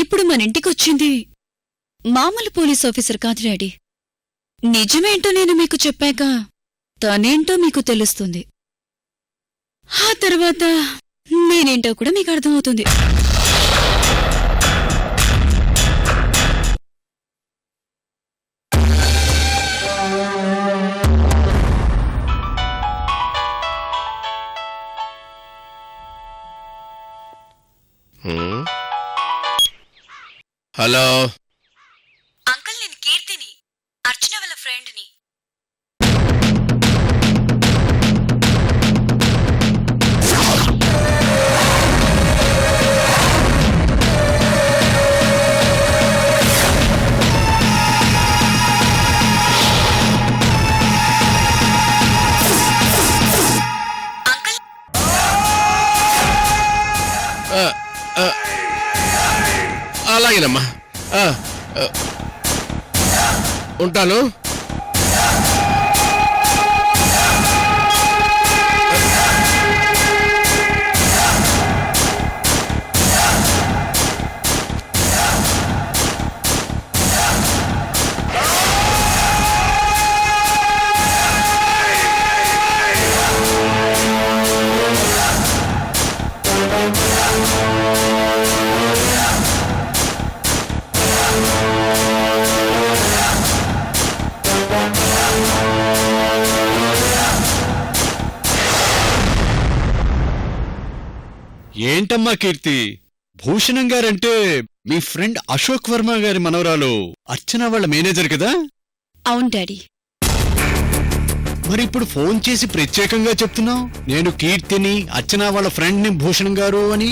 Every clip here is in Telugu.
ఇప్పుడు మన ఇంటికొచ్చింది మామూలు పోలీస్ ఆఫీసర్ కాదు డాడీ. నిజమేంటో నేను మీకు చెప్పాక తనేంటో మీకు తెలుస్తుంది. ఆ తర్వాత నేనేంటో కూడా మీకు అర్థమవుతుంది. హలో అంకుల్, నేను కీర్తిని, అర్చన వాళ్ళ ఫ్రెండ్ని. అంకుల్, అలాగేనమ్మా, ఉంటాను. ఏంటమ్మా కీర్తి, భూషణం గారంటే మీ ఫ్రెండ్ అశోక్ వర్మ గారి మనవరాలు అర్చన వాళ్ళ మేనేజర్ కదా? అవును డాడీ. మరి ఇప్పుడు ఫోన్ చేసి ప్రత్యేకంగా చెప్తున్నావు నేను కీర్తిని, అర్చన వాళ్ళ ఫ్రెండ్ని భూషణం గారు అని.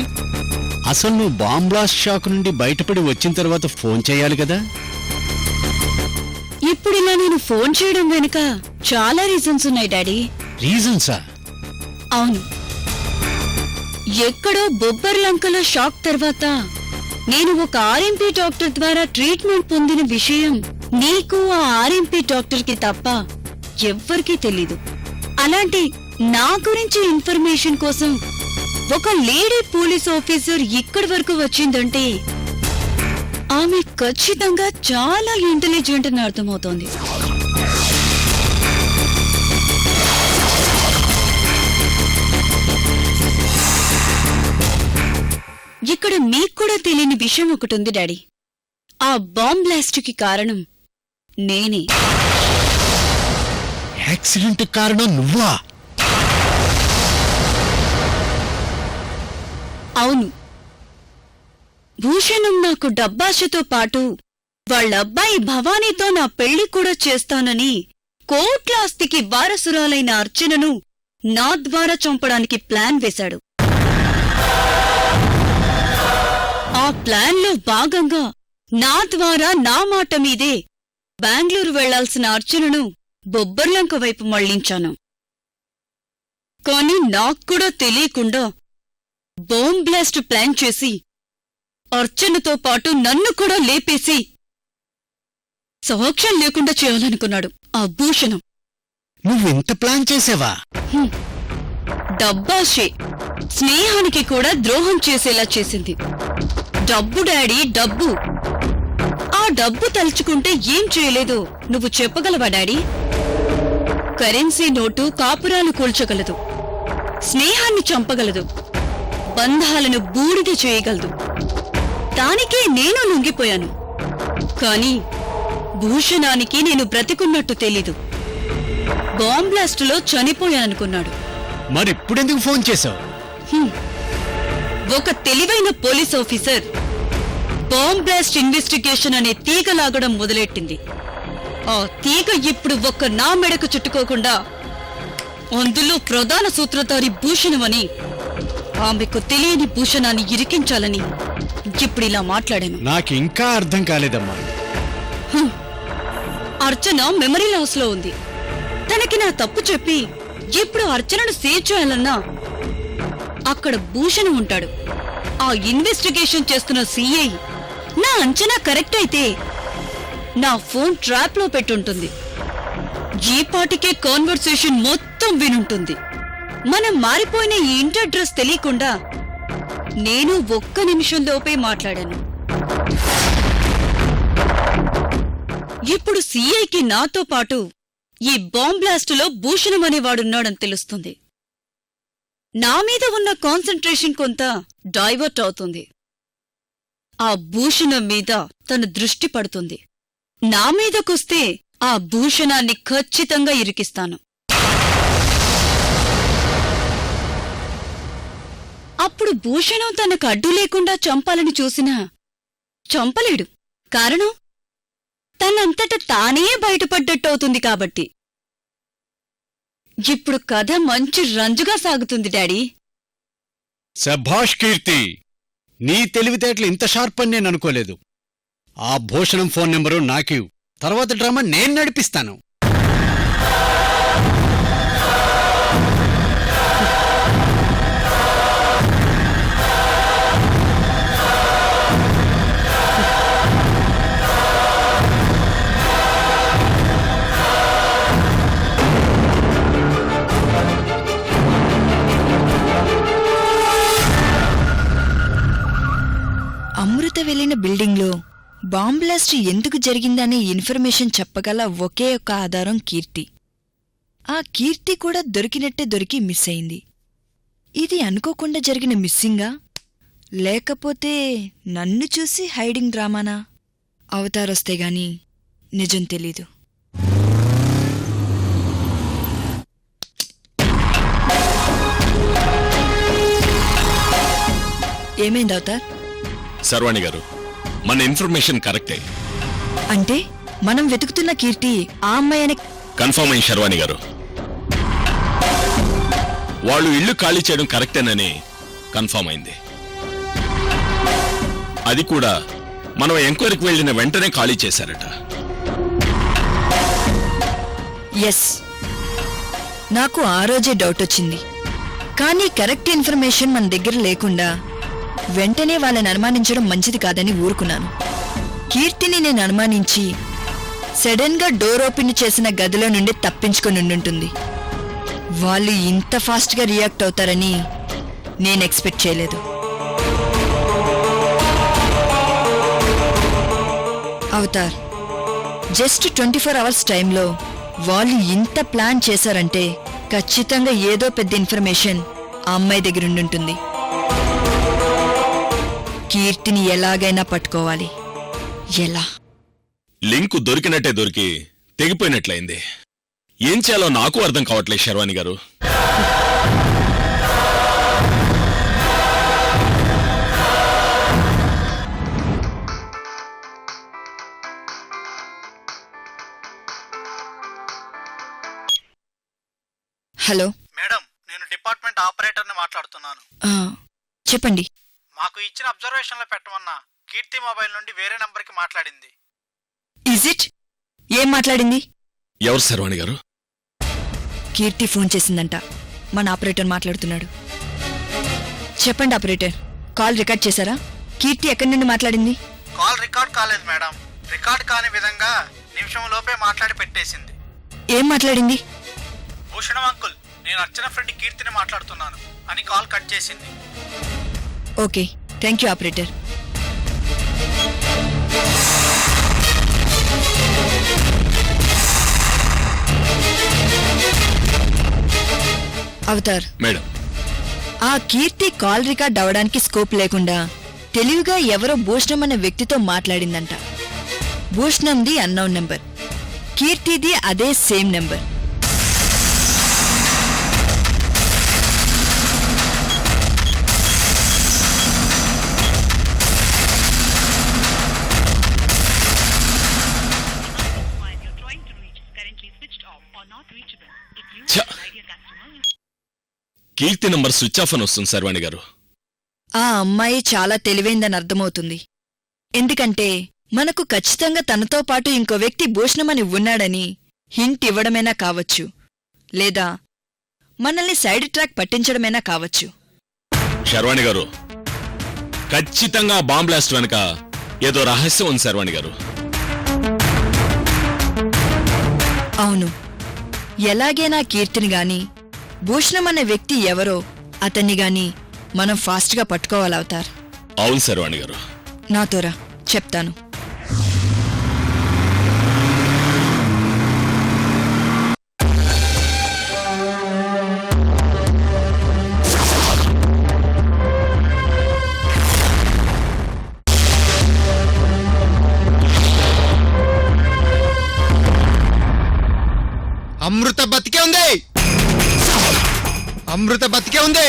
అసలు నువ్వు బాంబ్ బ్లాస్ట్ షాక్ నుండి బయటపడి వచ్చిన తర్వాత ఫోన్ చేయాలి కదా? ఇప్పుడిలా నేను ఫోన్ చేయడం వెనుక చాలా రీజన్స్ ఉన్నాయి డాడీ. రీజన్సా? అవును. ఎక్కడో బొబ్బర్లంకలో షాక్ తర్వాత నేను ఒక ఆర్ఎంపీ డాక్టర్ ద్వారా ట్రీట్మెంట్ పొందిన విషయం నీకు ఆ ఆర్ఎంపీ డాక్టర్కి తప్ప ఎవ్వరికీ తెలీదు. అలాంటి నా గురించి ఇన్ఫర్మేషన్ కోసం ఒక లేడీ పోలీస్ ఆఫీసర్ ఇక్కడి వరకు వచ్చిందంటే ఆమె ఖచ్చితంగా చాలా ఇంటెలిజెంట్ అని అర్థమవుతోంది. ఇక్కడ మీక్కూడా తెలియని విషయం ఒకటుంది డాడీ. ఆ బాంబ్ బ్లాస్ట్కి కారణం నేనే. యాక్సిడెంట్ కారణం నువ్వా? అవును. భూషణం నాకు డబ్బాషతో పాటు వాళ్ళబ్బాయి భవానీతో నా పెళ్లి కూడా చేస్తానని కోట్లాస్తికి వారసురాలైన అర్చనను నా ద్వారా చంపడానికి ప్లాన్ వేశాడు. ఆ ప్లాన్లో భాగంగా నా ద్వారా నా మాట మీదే బెంగళూరు వెళ్లాల్సిన అర్చనను బొబ్బర్లంక వైపు మళ్లించాను. కాని నాక్కూడా తెలియకుండా బాంబ్ బ్లాస్ట్ ప్లాన్ చేసి అర్చనతో పాటు నన్ను కూడా లేపేసి సాక్ష్యం లేకుండా చేయాలనుకున్నాడు ఆ భూషణం. నువ్వెంత ప్లాన్ చేసావా? డబ్బాషే స్నేహానికి కూడా ద్రోహం చేసేలా చేసింది. డబ్బు డాడీ, డబ్బు. ఆ డబ్బు తలుచుకుంటే ఏం చేయలేదో నువ్వు చెప్పగలవా డాడీ? కరెన్సీ నోటు కాపురాలు కూల్చగలదు, స్నేహాన్ని చంపగలదు, బంధాలను బూడిద చేయగలదు. దానికే నేను లొంగిపోయాను. కాని భూషణానికి నేను బ్రతికున్నట్టు తెలీదు. బాంబ్ బ్లాస్టులో చనిపోయాననుకున్నాడు. మరిప్పుడెందుకు ఫోన్ చేశావు? ఒక తెలివైన police officer bomb blast investigation అనే తీగ లాగడం మొదలెట్టింది. ఆ తీగ ఇప్పుడు ఒక్క నా మెడకు చుట్టుకోకుండా అందులో ప్రధాన సూత్రధారి భూషణమని, ఆమెకు తెలియని భూషణాన్ని ఇరికించాలని ఇప్పుడిలా మాట్లాడాను. నాకింకా అర్థం కాలేదమ్మా. అర్చన మెమరీ లాస్ లో ఉంది. తనకి నా తప్పు చెప్పి ఇప్పుడు అర్చనను సేవ్ చేయాలన్నా అక్కడ భూషణం ఉంటాడు. ఆ ఇన్వెస్టిగేషన్ చేస్తున్న సిఐ నా అంచనా కరెక్ట్ అయితే నా ఫోన్ ట్రాప్ లో పెట్టుంటుంది. ఈ పాటికే కాన్వర్సేషన్ మొత్తం వినుంటుంది. మనం మారిపోయిన ఈ ఇంటి అడ్రస్ తెలియకుండా నేను ఒక్క నిమిషంలోపే మాట్లాడాను. ఇప్పుడు సీఐకి నాతో పాటు ఈ బాంబ్ బ్లాస్టులో భూషణం అనేవాడున్నాడని తెలుస్తుంది. నా మీద ఉన్న కాన్సంట్రేషన్ కొంత డైవర్ట్ అవుతుంది. ఆ భూషణం మీద తన దృష్టి పడుతుంది. నా మీదకొస్తే ఆ భూషణాన్ని ఖచ్చితంగా ఇరికిస్తాను. అప్పుడు భూషణం తనకు అడ్డు లేకుండా చంపాలని చూసినా చంపలేడు. కారణం తనంతట తానే బయటపడ్డట్టవుతుంది కాబట్టి. ఇప్పుడు కథ మంచి రంజుగా సాగుతుంది డాడీ. శభాష్ కీర్తి, నీ తెలివితేటలు ఇంత షార్ప్ అని నేను అనుకోలేదు. ఆ భూషణం ఫోన్ నెంబరు నాకివ్, తర్వాత డ్రామా నేను నడిపిస్తాను. అమృత వెళ్లిన బిల్డింగ్లో బాంబ్ బ్లాస్ట్ ఎందుకు జరిగిందనే ఇన్ఫర్మేషన్ చెప్పగల ఒకే ఒక ఆధారం కీర్తి. ఆ కీర్తి కూడా దొరికినట్టే దొరికి మిస్ అయింది. ఇది అనుకోకుండా జరిగిన మిస్సింగా, లేకపోతే నన్ను చూసి హైడింగ్ డ్రామానా? అవతారొస్తే గాని నిజం తెలీదు. ఏమైంది అవతార్? శర్వాణి గారు, మన ఇన్ఫర్మేషన్ కరెక్టే. అంటే మనం వెతుకుతున్న కీర్తి ఆ అమ్మాయి కన్ఫర్మ్ అయింది శర్వాణి గారు. వాళ్ళు ఇల్లు ఖాళీ చేయడం కరెక్టేనని కన్ఫర్మ్ అయింది. అది కూడా మనం ఎంక్వైరీకి వెళ్ళిన వెంటనే ఖాళీ చేశారట. ఎస్, నాకు ఆ రోజే డౌట్ వచ్చింది. కానీ కరెక్ట్ ఇన్ఫర్మేషన్ మన దగ్గర లేకుండా వెంటనే వాళ్ళని అనుమానించడం మంచిది కాదని ఊరుకున్నాను. కీర్తిని నేను అనుమానించి సడన్ గా డోర్ ఓపెన్ చేసిన గదిలో నుండి తప్పించుకొని ఉండుంటుంది. వాళ్ళు ఇంత ఫాస్ట్ గా రియాక్ట్ అవుతారని నేను ఎక్స్పెక్ట్ చేయలేదు. అవతార్, జస్ట్ 24 అవర్స్ టైంలో వాళ్ళు ఇంత ప్లాన్ చేశారంటే ఖచ్చితంగా ఏదో పెద్ద ఇన్ఫర్మేషన్ ఆ అమ్మాయి దగ్గర ఉండుంటుంది. కీర్తిని ఎలాగైనా పట్టుకోవాలి. ఎలా? లింకు దొరికినట్టే దొరికి తెగిపోయినట్లయింది. ఏం చేయాలో నాకు అర్థం కావట్లేదు శర్వాణి గారు. హలో మేడం, నేను డిపార్ట్మెంట్ ఆపరేటర్ని మాట్లాడుతున్నాను. చెప్పండి. మాకు ఇచ్చిన అబ్జర్వేషన్లో పెట్టమన్నా కీర్తి మొబైల్ నుండి వేరే నంబర్కి మాట్లాడింది. Is it? ఏం మాట్లాడింది? ఎవరు శర్వాణి గారు? కీర్తి ఫోన్ చేసిందంట. మన ఆపరేటర్ మాట్లాడుతున్నాడు. చెప్పండి ఆపరేటర్, కాల్ రికార్డ్ చేశారా? కీర్తి ఎక్కడి నుండి మాట్లాడింది? కాల్ రికార్డ్ కాలేదు మేడం. రికార్డ్ కాని విధంగా నిమిషంలోపే మాట్లాడి పెట్టేసింది. ఏం మాట్లాడింది? భూషణం అంకుల్, నేను అర్చన ఫ్రెండ్ కీర్తిని మాట్లాడుతున్నాను అని కాల్ కట్ చేసింది. Okay, thank you operator. Avatar madam, ఆ కీర్తి కాల్ రికార్డ్ అవడానికి స్కోప్ లేకుండా తెలివిగా ఎవరో భూషణం అనే వ్యక్తితో మాట్లాడిందంట. భూషణంది అన్నౌన్ నెంబర్, కీర్తిది అదే సేమ్ నెంబర్. కీర్తి నంబర్ స్విచ్ ఆఫ్ అని వస్తుంది శర్వాణి గారు. ఆ అమ్మాయి చాలా తెలివైందని అర్థమవుతుంది. ఎందుకంటే మనకు ఖచ్చితంగా తనతో పాటు ఇంకో వ్యక్తి భూషణమని ఉన్నాడని హింట్ ఇవ్వడమైనా కావచ్చు, లేదా మనల్ని సైడ్ ట్రాక్ పట్టించడమైనా కావచ్చు. శర్వాణి గారు, ఖచ్చితంగా బాంబ్ బ్లాస్ట్ వెనక ఏదో రహస్యం ఉంది శర్వాణి గారు. అవును, ఎలాగైనా కీర్తిని గాని భూషణం అనే వ్యక్తి ఎవరో అతన్ని గాని మనం ఫాస్ట్గా పట్టుకోవాలి అవతార్. అవును శర్వాణి గారు. నాతోరా, చెప్తాను. అమృత బతికే ఉంది, అమృత బతికే ఉంది,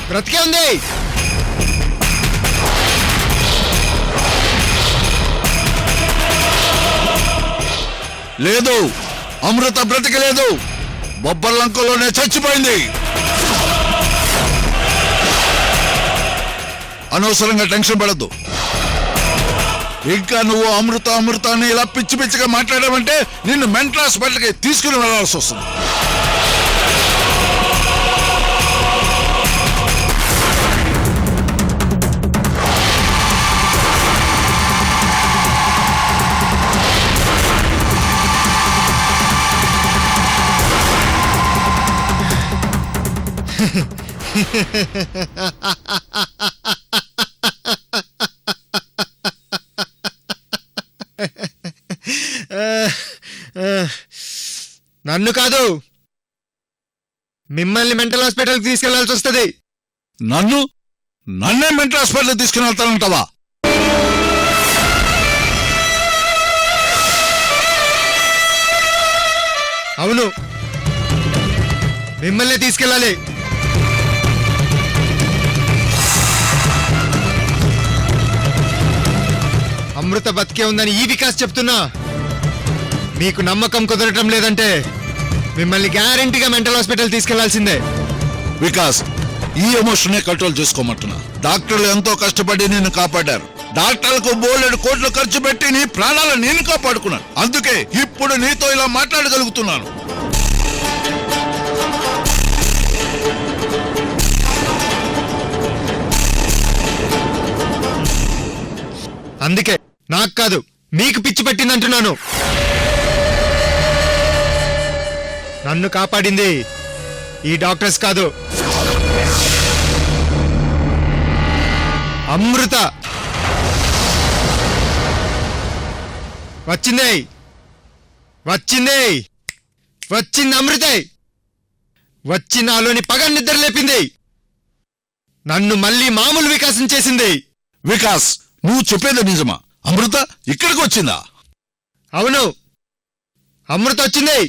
బ్రతికే ఉంది. లేదు, అమృత బ్రతికలేదు, బొబ్బర్లంకలోనే చచ్చిపోయింది. అనవసరంగా టెన్షన్ పడద్దు. ఇంకా నువ్వు అమృత అమృత అని ఇలా పిచ్చి పిచ్చిగా మాట్లాడావంటే నిన్ను మెంటల్ హాస్పిటల్కి తీసుకుని వెళ్లాల్సి వస్తుంది. నన్ను కాదు, మిమ్మల్ని మెంటల్ హాస్పిటల్కి తీసుకెళ్లాల్సి వస్తుంది. నన్నే మెంటల్ హాస్పిటల్ తీసుకుని వెళ్తానంటావా? అవును, మిమ్మల్ని తీసుకెళ్ళాలి. అమృత బతికే ఉందని ఈ వికాస్ చెప్తున్నా. మీకు నమ్మకం కుదరటం లేదంటే మిమ్మల్ని గ్యారెంటీగా మెంటల్ హాస్పిటల్ తీసుకెళ్లాల్సిందే. వికాస్, ఈ ఎమోషన్ కంట్రోల్ చేసుకోమంటున్నా. డాక్టర్లు ఎంతో కష్టపడి నిన్ను కాపాడారు. డాక్టర్లకు బోలెడు కోట్లు ఖర్చు పెట్టి నీ ప్రాణాలను నేను కాపాడుకున్నాను. అందుకే ఇప్పుడు నీతో ఇలా మాట్లాడగలుగుతున్నాను. అందుకే నాకు కాదు, మీకు పిచ్చి పట్టిందంటున్నాను. నన్ను కాపాడింది ఈ డాక్టర్స్ కాదు, అమృత. వచ్చింది వచ్చింది వచ్చింది అమృత. వచ్చి నాలోని పగ నిద్ర లేపింది. నన్ను మళ్ళీ మామూలు వికాసం చేసింది. వికాస్, నువ్వు చెప్పేది నిజమా? అమృత ఇక్కడికి వచ్చిందా? అవును, అమృత వచ్చింది.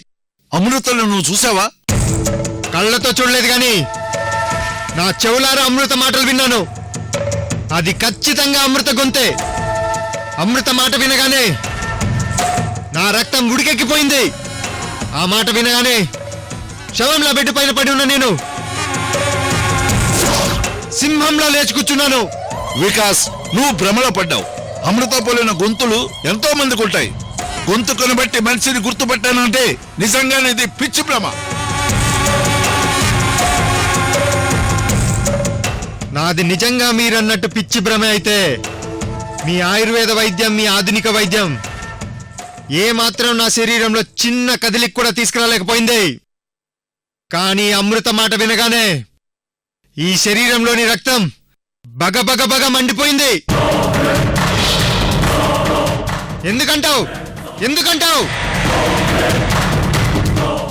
అమృతను నువ్వు చూసావా? కళ్ళతో చూడలేదు గాని నా చెవులారా అమృత మాటలు విన్నాను. అది ఖచ్చితంగా అమృత గొంతే. అమృత మాట వినగానే నా రక్తం ఉడికెక్కిపోయింది. ఆ మాట వినగానే శవంలా బెడ్ పైన పడి ఉన్న నేను సింహంలా లేచి కూర్చున్నాను. వికాస్, నువ్వు భ్రమలో పడ్డావు. అమృత పోలిన గొంతులు ఎంతో మందికి ఉంటాయి. గొంతుకుని బట్టి మనిషిని గుర్తుపట్టానంటే నిజంగానే ఇది పిచ్చి భ్రమ. నాది నిజంగా మీరన్నట్టు పిచ్చి భ్రమే అయితే మీ ఆయుర్వేద వైద్యం, మీ ఆధునిక వైద్యం ఏ మాత్రం నా శరీరంలో చిన్న కదిలికి కూడా తీసుకురాలేకపోయింది. కానీ అమృత మాట వినగానే ఈ శరీరంలోని రక్తం బగ బగ బగ మండిపోయింది. ఎందుకంటావు? ఎందుకంటావు?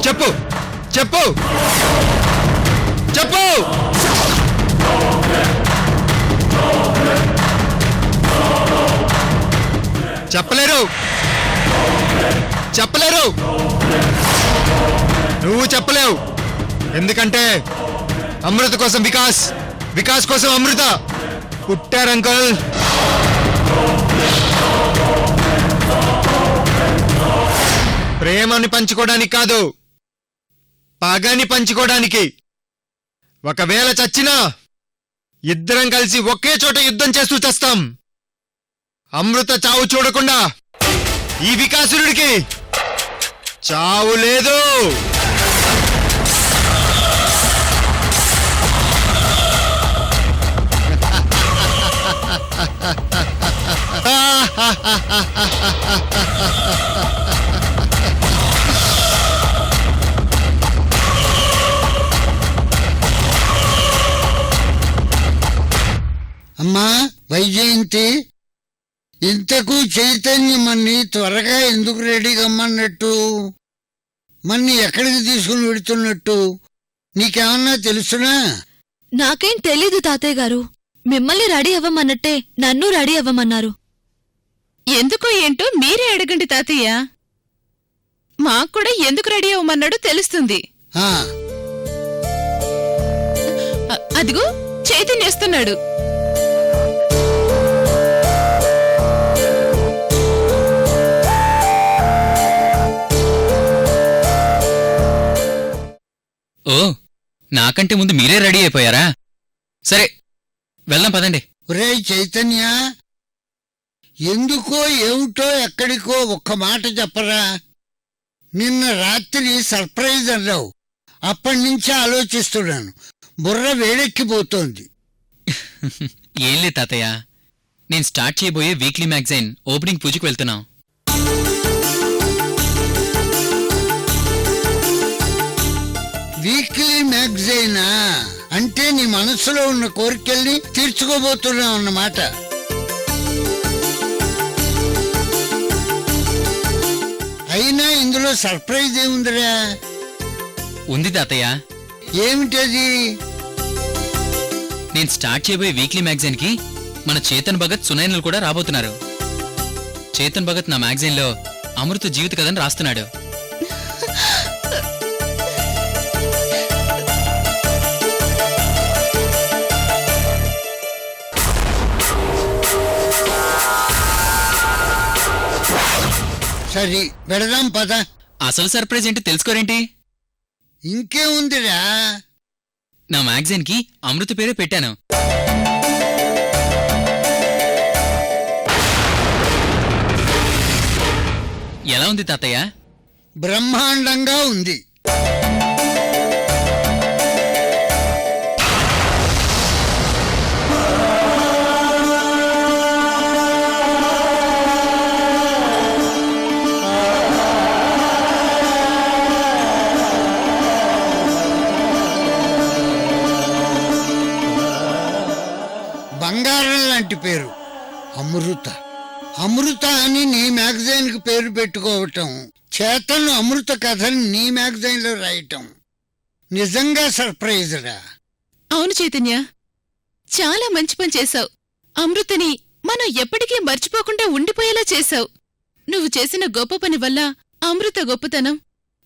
చెప్పు చెప్పు చెప్పు. చెప్పలేరు, చెప్పలేరు. నువ్వు చెప్పలేవు. ఎందుకంటే అమృత కోసం వికాస్, వికాస్ కోసం అమృత పుట్టారంకల్. ప్రేమని పంచుకోవడానికి కాదు, పగని పంచుకోవడానికి. ఒకవేళ చచ్చినా ఇద్దరం కలిసి ఒకే చోట యుద్ధం చేస్తూ చస్తాం. అమృత చావు చూడకుండా ఈ వికాసురుడికి చావు లేదు. అమ్మా వైజయంతి, ఇంతకు చైతన్యమన్ని త్వరగా ఎందుకు రెడీగా అమ్మన్నట్టు? మన్ని ఎక్కడికి తీసుకుని వెడుతున్నట్టు నీకేమన్నా తెలుసునా? నాకేం తెలీదు తాతయ్య గారు. మిమ్మల్ని రెడీ అవ్వమన్నట్టే నన్ను రెడీ అవ్వమన్నారు. ఎందుకో ఏంటో మీరే అడగండి తాతయ్య. మాక్కూడా ఎందుకు రెడీ అవ్వమన్నాడో తెలుస్తుంది. ఆ, అదిగో చైతన్య వస్తున్నాడు. ఓ, నాకంటే ముందు మీరే రెడీ అయిపోయారా? సరే, వెళ్దాం పదండి. ఒరేయ్ చైతన్య, ఎందుకో ఏమిటో ఎక్కడికో ఒక్క మాట చెప్పరా? నిన్న రాత్రి సర్ప్రైజ్ అన్నావు, అప్పటినుంచి ఆలోచిస్తున్నాను. బుర్ర వేడెక్కిపోతోంది. ఏం లేదు తాతయ్య, నేను స్టార్ట్ చేయబోయే వీక్లీ మ్యాగజైన్ ఓపెనింగ్ పూజకు వెళ్తున్నాం. వీక్లీ మ్యాగజైనా? అంటే నీ మనసులో ఉన్న కోరికల్ని తీర్చుకోబోతున్నావు అన్నమాట. అయినా ఇందులో సర్ప్రైజ్ ఏముందిరా? ఉంది తాతయ్య. ఏమిటది? నేను స్టార్ట్ చేయబోయే వీక్లీ మ్యాగజైన్ కి మన చేతన్ భగత్ సునైనలు కూడా రాబోతున్నారు. చేతన్ భగత్ నా మ్యాగజైన్ లో అమృత జీవిత కథను రాస్తున్నాడు. సరే వెళదాం పద. అసలు సర్ప్రైజ్ ఏంటి తెలుసుకోరేంటి? ఇంకేముందిరా? నా మ్యాగజైన్ కి అమృత పేరే పెట్టాను. ఎలా ఉంది తాతయ్య? బ్రహ్మాండంగా ఉంది. బంగారం లాంటి పేరు అమృత. అమృత అని నీ మ్యాగజైన్కి పేరు పెట్టుకోవటం, చేతన్ అమృత కథని నీ మ్యాగజైన్లో రాయటం నిజంగా సర్ప్రైజ్ రా. అవును చైతన్య, చాలా మంచి పని చేశావు. అమృతని మనం ఎప్పటికీ మర్చిపోకుండా ఉండిపోయేలా చేశావు. నువ్వు చేసిన గొప్ప పని వల్ల అమృత గొప్పతనం,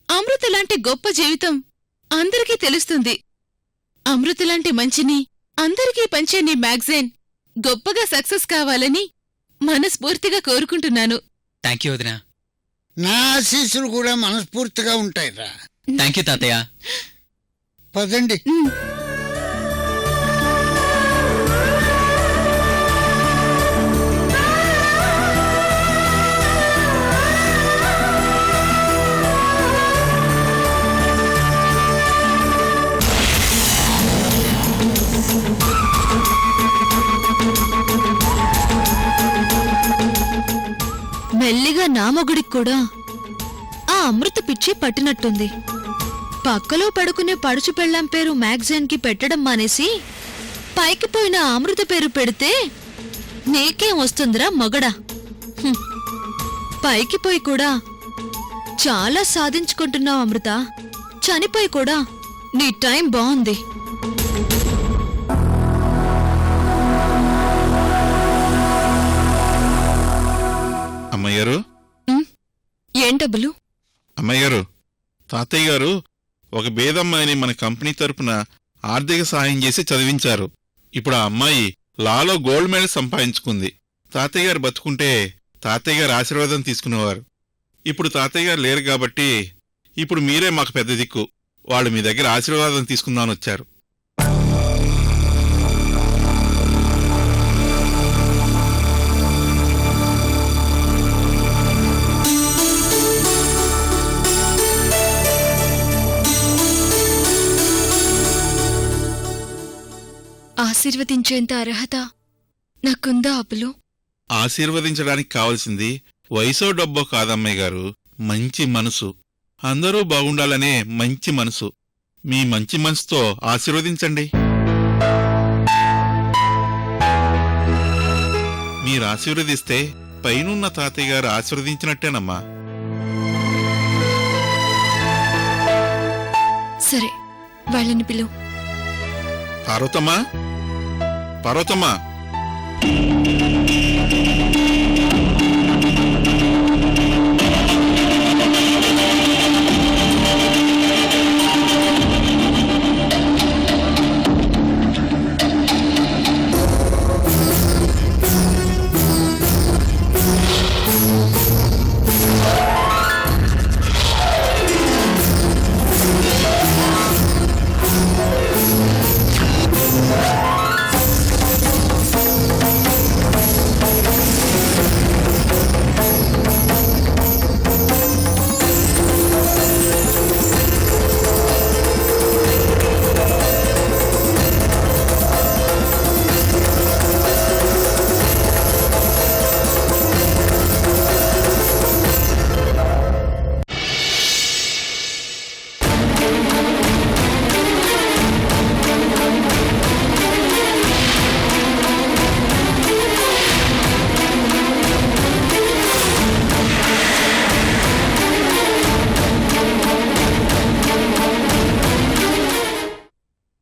అమృత లాంటి గొప్ప జీవితం అందరికీ తెలుస్తుంది. అమృత లాంటి మంచిని అందరికీ పంచే నీ మ్యాగజైన్ గొప్పగా సక్సెస్ కావాలని మనస్ఫూర్తిగా కోరుకుంటున్నాను. థ్యాంక్ యూ వదినా. నా ఆశీస్సులు కూడా మనస్ఫూర్తిగా ఉంటాయిరా. థ్యాంక్ యూ తాతయ్య. పదండి. మెల్లిగా నా మొగుడికి కూడా ఆ అమృత పిచ్చి పట్టినట్టుంది. పక్కలో పడుకునే పడుచు పెళ్ళాం పేరు మ్యాగజైన్ కి పెట్టడం మానేసి పైకి పోయిన అమృత పేరు పెడితే నీకేం వస్తుందిరా మొగడా? పైకి పోయి కూడా చాలా సాధించుకుంటున్నావు అమృత. చనిపోయి కూడా నీ టైం బాగుంది. అమ్మయ్యారు, ఏం డబ్బులు? అమ్మయ్యారు, తాతయ్య గారు ఒక బేదమ్మాయిని మన కంపెనీ తరపున ఆర్థిక సాయం చేసి చదివించారు. ఇప్పుడు ఆ అమ్మాయి లాలో గోల్డ్ మెడల్ సంపాదించుకుంది. తాతయ్య గారు బతుకుంటే తాతయ్య గారు ఆశీర్వాదం తీసుకునేవారు. ఇప్పుడు తాతయ్య గారు లేరు కాబట్టి ఇప్పుడు మీరే మాకు పెద్ద దిక్కు. వాళ్ళు మీ దగ్గర ఆశీర్వాదం తీసుకుందామని వచ్చారు. ఆశీర్వదించేంత అర్హత నాకుందా అప్పులు? ఆశీర్వదించడానికి కావలసింది వయసో డబ్బో కాదమ్మాయి గారు, మంచి మనసు. అందరూ బాగుండాలనే మంచి మనసు. మీ మంచి మనసుతో ఆశీర్వదించండి. మీరు ఆశీర్వదిస్తే పైనున్న తాతయ్య గారు ఆశీర్వదించినట్టేనమ్మా. సరే వాళ్ళని పిలువు. పార్వతమ్మా, పార్వతమ్మా,